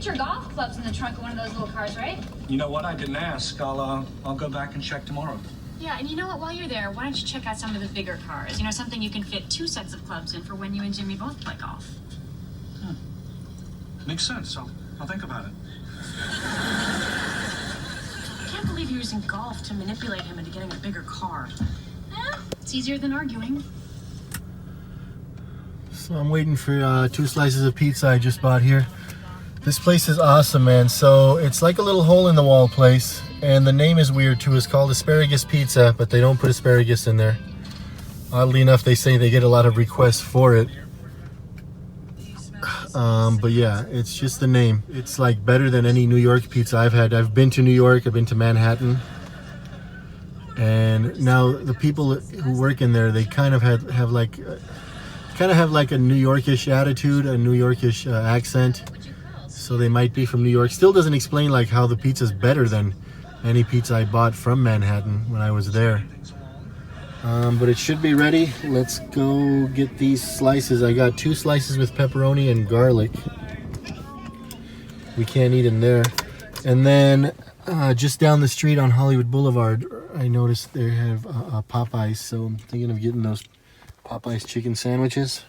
get your golf clubs in the trunk of one of those little cars, right? You know what? I didn't ask. I'll go back and check tomorrow. Yeah, and you know what? While you're there, why don't you check out some of the bigger cars? You know, something you can fit 2 sets of clubs in for when you and Jimmy both play golf. Makes sense. I'll think about it. I can't believe you're using golf to manipulate him into getting a bigger car. It's easier than arguing. So I'm waiting for 2 slices of pizza I just bought here. This place is awesome, man. So it's like a little hole-in-the-wall place, and the name is weird too. It's called Asparagus Pizza, but they don't put asparagus in there. Oddly enough, they say they get a lot of requests for it. But yeah, it's just the name. It's like better than any New York pizza I've had. I've been to New York, I've been to Manhattan, and now the people who work in there, they kind of have like a New Yorkish attitude, a New Yorkish accent. So they might be from New York. Still doesn't explain like how the pizza's better than any pizza I bought from Manhattan when I was there. But it should be ready. Let's go get these slices. I got 2 slices with pepperoni and garlic. We can't eat in there. And then just down the street on Hollywood Boulevard, I noticed they have Popeyes. So I'm thinking of getting those Popeyes chicken sandwiches.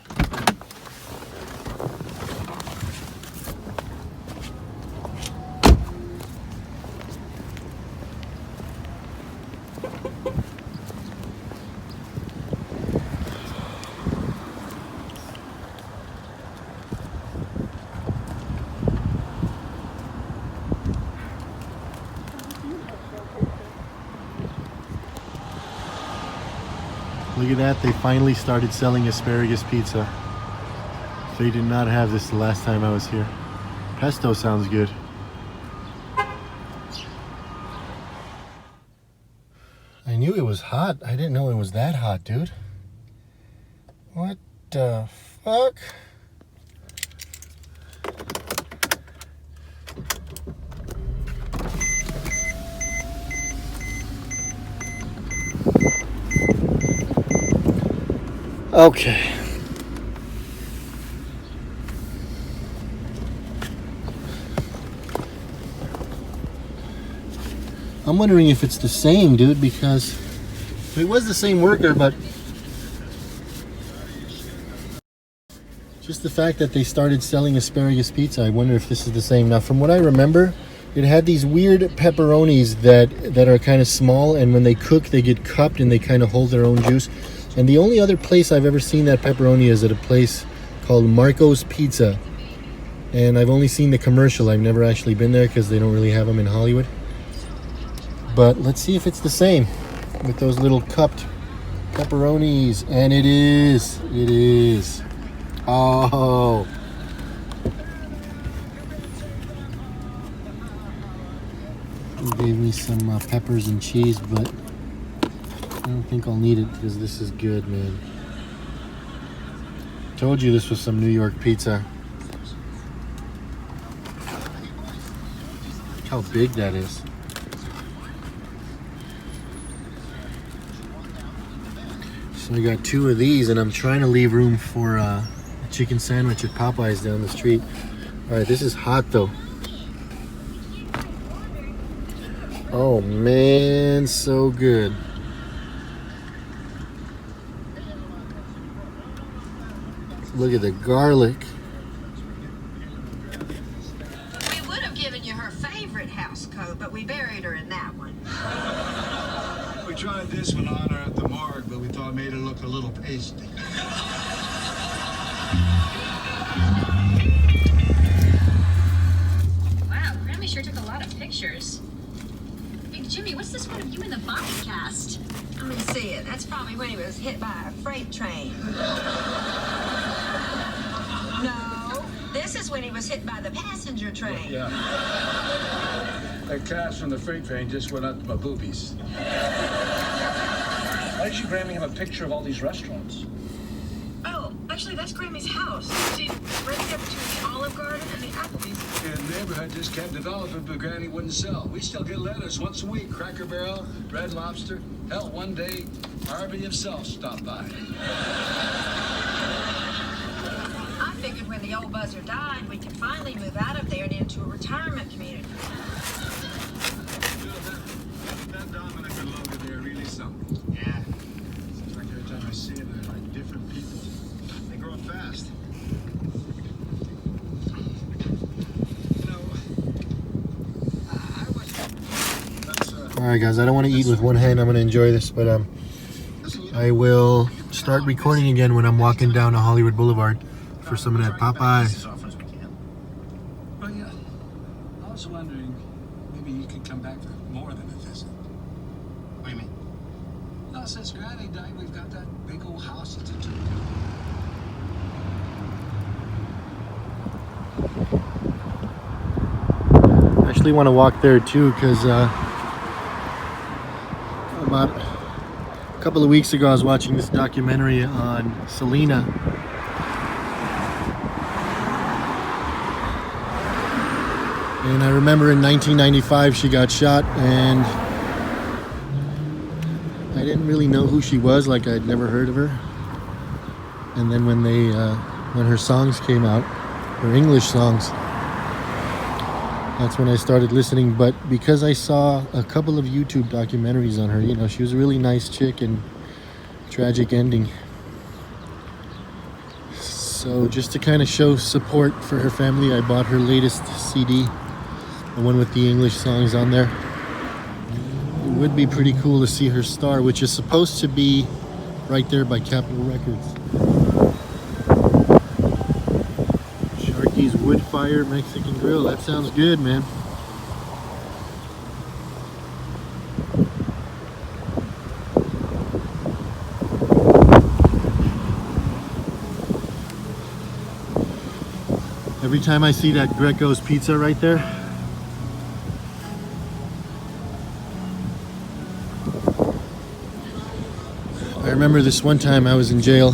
Look at that, they finally started selling asparagus pizza. They did not have this the last time I was here. Pesto sounds good. I knew it was hot. I didn't know it was that hot, dude. What the fuck? Okay. I'm wondering if it's the same, dude, because it was the same worker, but just the fact that they started selling asparagus pizza, I wonder if this is the same. Now, from what I remember, it had these weird pepperonis that are kind of small, and when they cook, they get cupped and they kind of hold their own juice. And the only other place I've ever seen that pepperoni is at a place called Marco's Pizza. And I've only seen the commercial. I've never actually been there because they don't really have them in Hollywood. But let's see if it's the same with those little cupped pepperonis. And it is. It is. Oh. They gave me some peppers and cheese, but I don't think I'll need it because this is good, man. Told you this was some New York pizza. Look how big that is. So I got 2 of these, and I'm trying to leave room for a chicken sandwich at Popeyes down the street. All right, this is hot though. Oh man, so good. Look at the garlic. We would have given you her favorite house coat, but we buried her in that one. We tried this one on her at the morgue, but we thought it made her look a little pasty. Wow, Grammy sure took a lot of pictures. Hey, Jimmy, what's this one of you in the body cast? Let me see it. That's probably when he was hit by a freight train. No, this is when he was hit by the passenger train. Yeah. That cast from the freight train just went up to my boobies. Why did you, Grammy, have a picture of all these restaurants? Oh, actually, that's Grammy's house. See, right there between the Olive Garden and the Applebee's. And the neighborhood just kept developing, but Granny wouldn't sell. We still get letters once a week. Cracker Barrel, Red Lobster. Hell, one day, Harvey himself stopped by. I figured with when the old buzzer died, we could finally move out of there and into a retirement community. That Dominic and Logan, they're really something. Yeah. Seems like every time I see them, they're like different people. They grow up fast. You know, I was... All right, guys. I don't want to eat with one hand. I'm going to enjoy this, but I will start recording again when I'm walking down to Hollywood Boulevard for some of that Popeyes. Well, yeah. I was wondering, maybe you could come back for more than a visit. What do you mean? No, since Granny died, we've got that big old house to do. I actually want to walk there too because about a couple of weeks ago I was watching this documentary on Selena. And I remember in 1995 she got shot, and I didn't really know who she was, like I'd never heard of her. And then when her songs came out, her English songs, that's when I started listening. But because I saw a couple of YouTube documentaries on her, you know, she was a really nice chick and tragic ending. So just to kind of show support for her family, I bought her latest CD, the one with the English songs on there. It would be pretty cool to see her star, which is supposed to be right there by Capitol Records. Sharky's Wood Fire Mexican Grill. That sounds good, man. Every time I see that Greco's Pizza right there, I remember this one time I was in jail,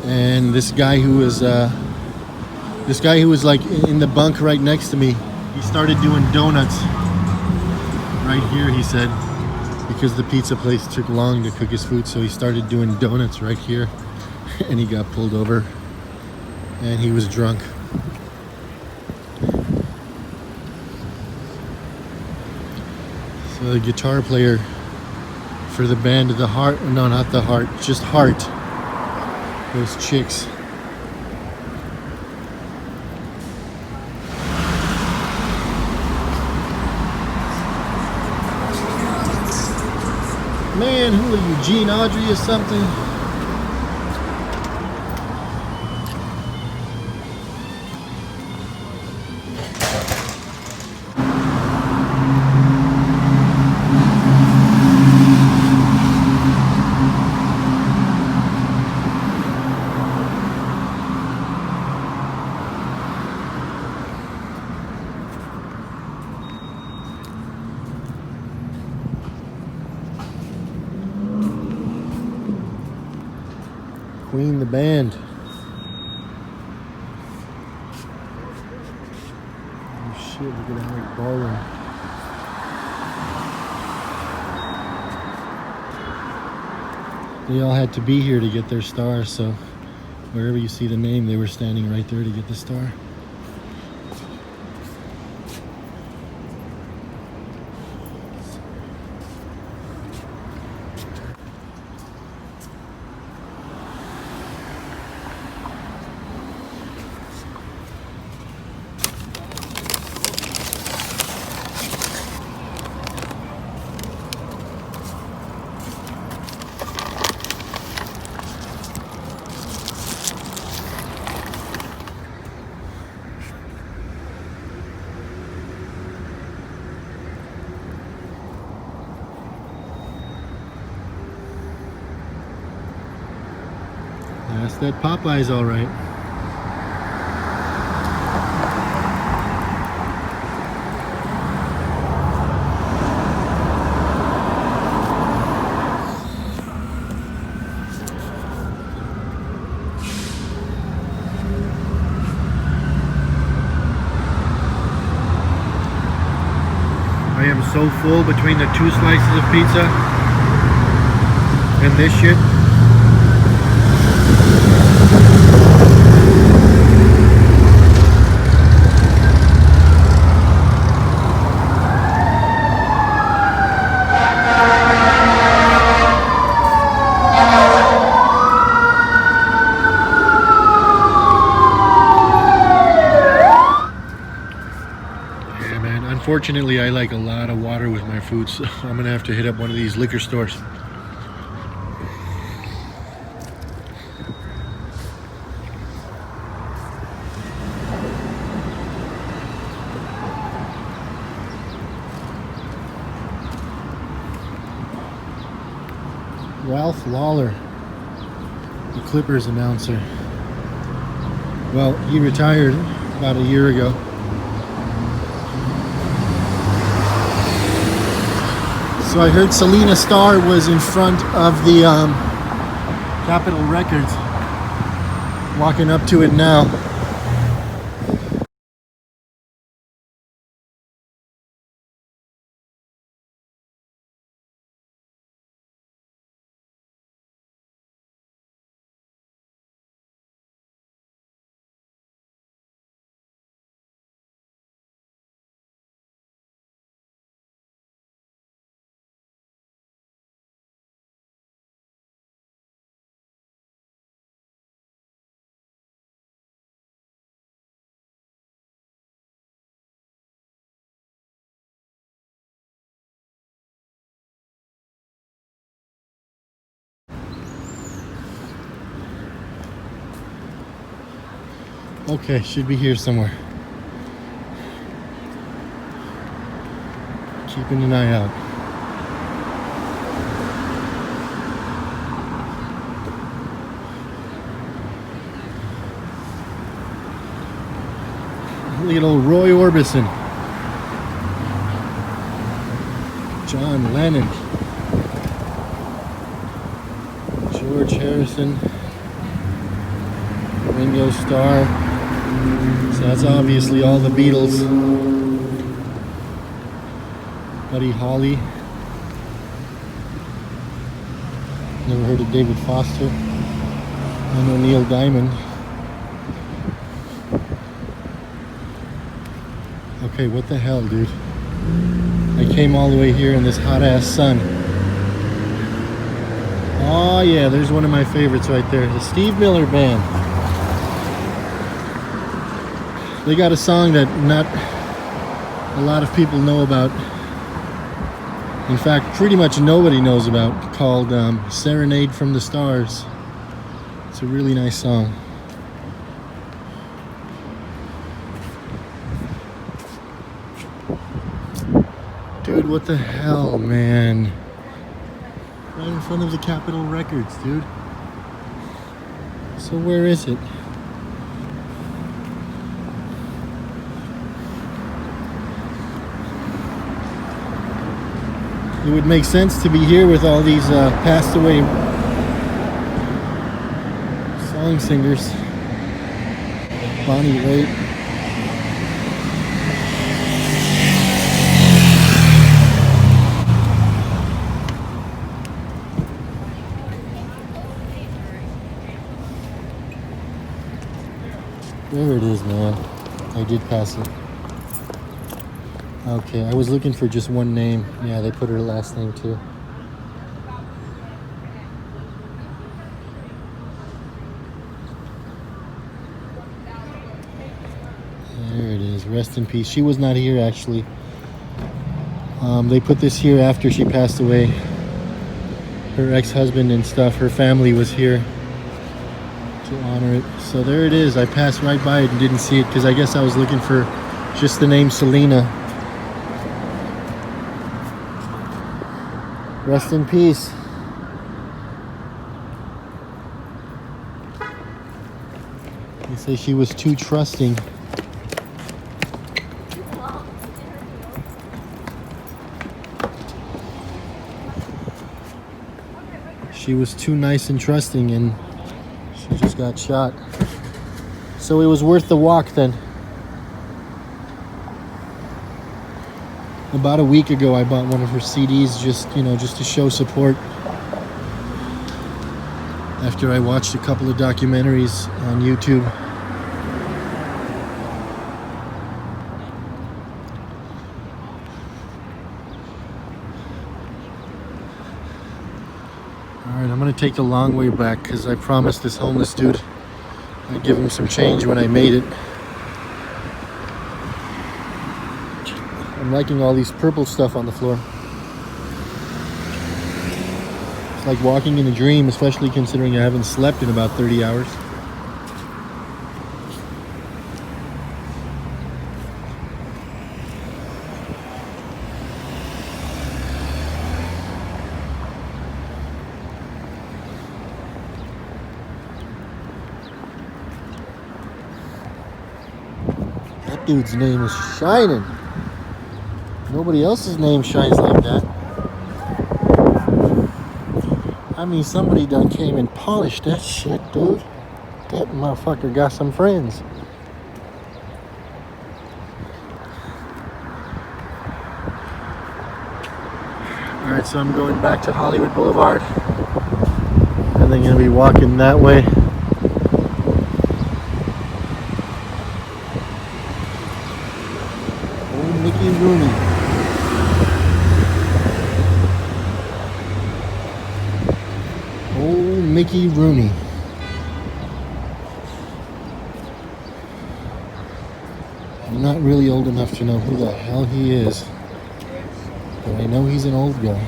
and this guy who was like in the bunk right next to me, he started doing donuts right here, he said, because the pizza place took long to cook his food, so he started doing donuts right here, and he got pulled over, and he was drunk. So the guitar player for the band The Heart, no, not The Heart, just Heart, those chicks. Man, who are you, Gene Audrey or something? Queen the band. Oh shit, look at Alec Baldwin. They all had to be here to get their star, so wherever you see the name, they were standing right there to get the star. That's that Popeyes, all right. I am so full between the 2 slices of pizza and this shit. Unfortunately, I like a lot of water with my food, so I'm gonna have to hit up one of these liquor stores. Ralph Lawler, the Clippers announcer. Well, he retired about a year ago. So I heard Selena Starr was in front of the Capitol Records. Walking up to it now. Okay, should be here somewhere. Keeping an eye out. Look at old Roy Orbison. John Lennon. George Harrison. Ringo Starr. So that's obviously all the Beatles. Buddy Holly. Never heard of David Foster. I know Neil Diamond. Okay, what the hell, dude? I came all the way here in this hot ass sun. Oh yeah, there's one of my favorites right there. The Steve Miller Band. They got a song that not a lot of people know about. In fact, pretty much nobody knows about, called Serenade from the Stars. It's a really nice song. Dude, what the hell, man? Right in front of the Capitol Records, dude. So where is it? It would make sense to be here with all these passed away song singers. Bonnie Raitt. There it is, man. I did pass it. Okay, I was looking for just one name. Yeah, they put her last name too. There it is. Rest in peace. She was not here, actually. They put this here after she passed away. Her ex-husband and stuff, her family was here to honor it. So there it is. I passed right by it and didn't see it because I guess I was looking for just the name Selena. Rest in peace. They say she was too trusting. She was too nice and trusting, and she just got shot. So it was worth the walk then. About a week ago, I bought one of her CDs just to show support. After I watched a couple of documentaries on YouTube. Alright, I'm gonna take the long way back because I promised this homeless dude I'd give him some change when I made it. I'm liking all these purple stuff on the floor. It's like walking in a dream, especially considering I haven't slept in about 30 hours. That dude's name is shining. Nobody else's name shines like that. I mean, somebody done came and polished that shit, dude. That motherfucker got some friends. Alright, so I'm going back to Hollywood Boulevard. And then gonna be walking that way. Oh, Mickey Rooney. Oh, Mickey Rooney. I'm not really old enough to know who the hell he is. But I know he's an old guy.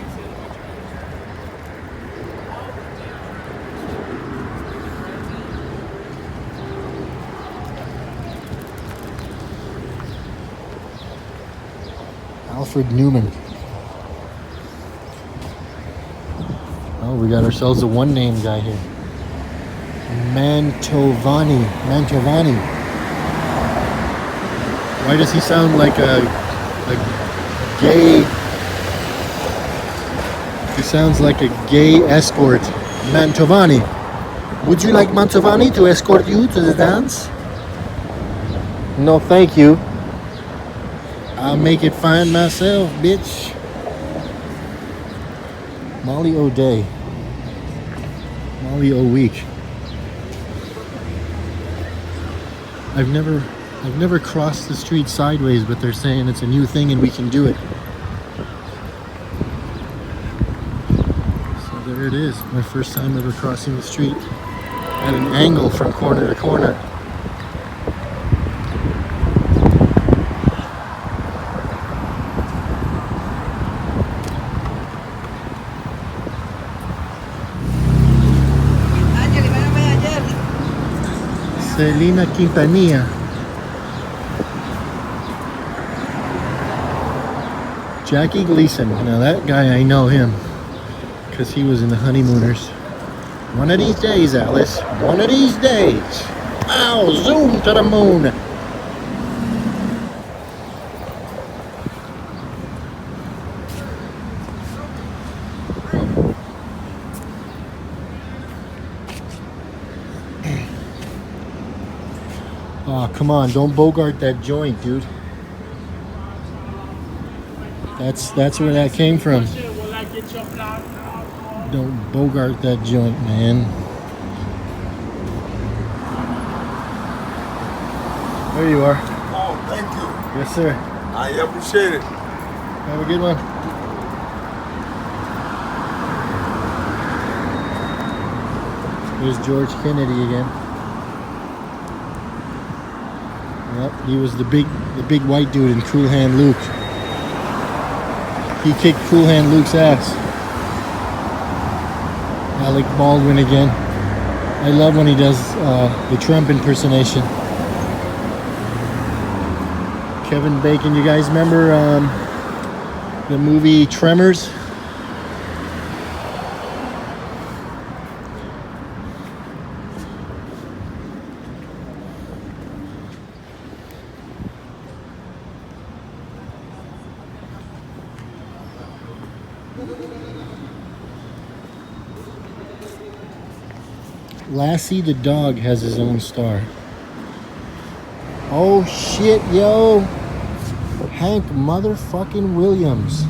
Alfred Newman. Oh, we got ourselves a one-name guy here. Mantovani. Why does he sound like a gay? He sounds like a gay escort. Mantovani. Would you like Mantovani to escort you to the dance? No, thank you. I'll make it fine myself, bitch. Molly O'Day. Molly O'Week. I've never crossed the street sideways, but they're saying it's a new thing and we can do it. So there it is. My first time ever crossing the street at an angle from corner to corner. Selena Quintanilla. Jackie Gleason. Now that guy, I know him because he was in the Honeymooners. One of these days, Alice. One of these days. I'll zoom to the moon. Oh, come on, don't bogart that joint, dude. That's where that came from. Don't bogart that joint, man. There you are. Oh, thank you. Yes, sir. I appreciate it. Have a good one. Here's George Kennedy again. Yep, he was the big white dude in Cool Hand Luke. He kicked Cool Hand Luke's ass. Alec Baldwin again. I love when he does the Trump impersonation. Kevin Bacon, you guys remember the movie Tremors? Lassie the dog has his own star. Oh shit, yo. Hank motherfucking Williams.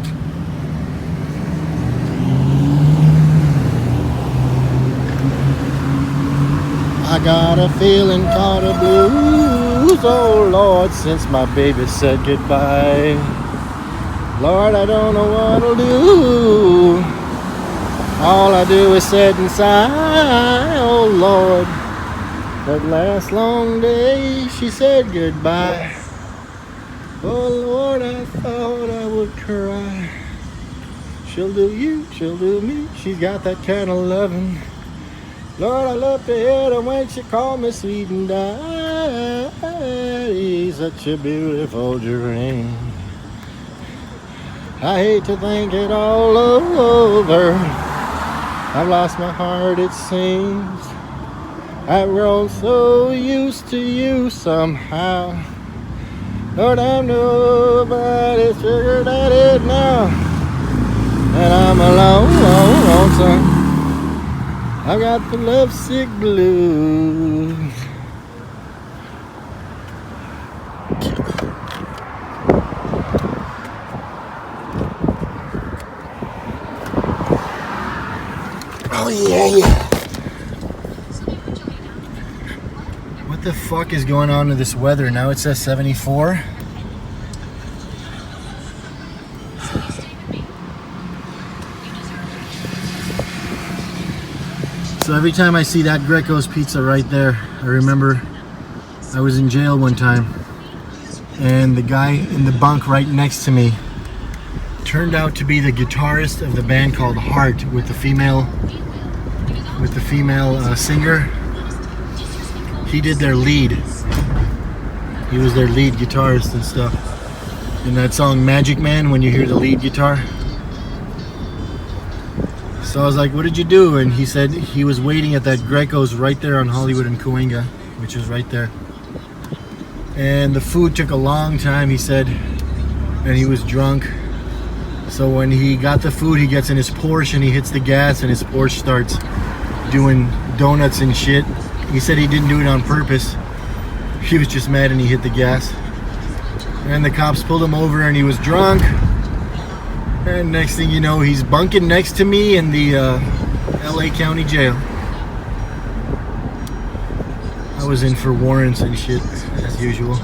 I got a feeling caught a blues, oh Lord, since my baby said goodbye. Lord, I don't know what I'll do. All I do is sit and sigh, oh Lord. That last long day she said goodbye. Oh Lord, I thought would cry. She'll do you, she'll do me. She's got that kind of loving. Lord, I love to hear her when she call me sweet and daddy. Such a beautiful dream. I hate to think it all over. I've lost my heart, it seems. I've grown so used to you somehow. Lord, I'm nobody's figured out it now. And I'm alone, lonesome. I've got the lovesick blues. Oh yeah. What the fuck is going on with this weather? Now it says 74. So every time I see that Greco's Pizza right there, I remember I was in jail one time and the guy in the bunk right next to me turned out to be the guitarist of the band called Heart with the female singer. He did their lead. He was their lead guitarist and stuff. In that song Magic Man, when you hear the lead guitar. So I was like, what did you do? And he said he was waiting at that Greco's right there on Hollywood and Cahuenga, which is right there. And the food took a long time, he said, and he was drunk. So when he got the food, he gets in his Porsche and he hits the gas and his Porsche starts doing donuts and shit. He said he didn't do it on purpose. He was just mad and he hit the gas. And the cops pulled him over and he was drunk. And next thing you know, he's bunking next to me in the LA County Jail. I was in for warrants and shit, as usual.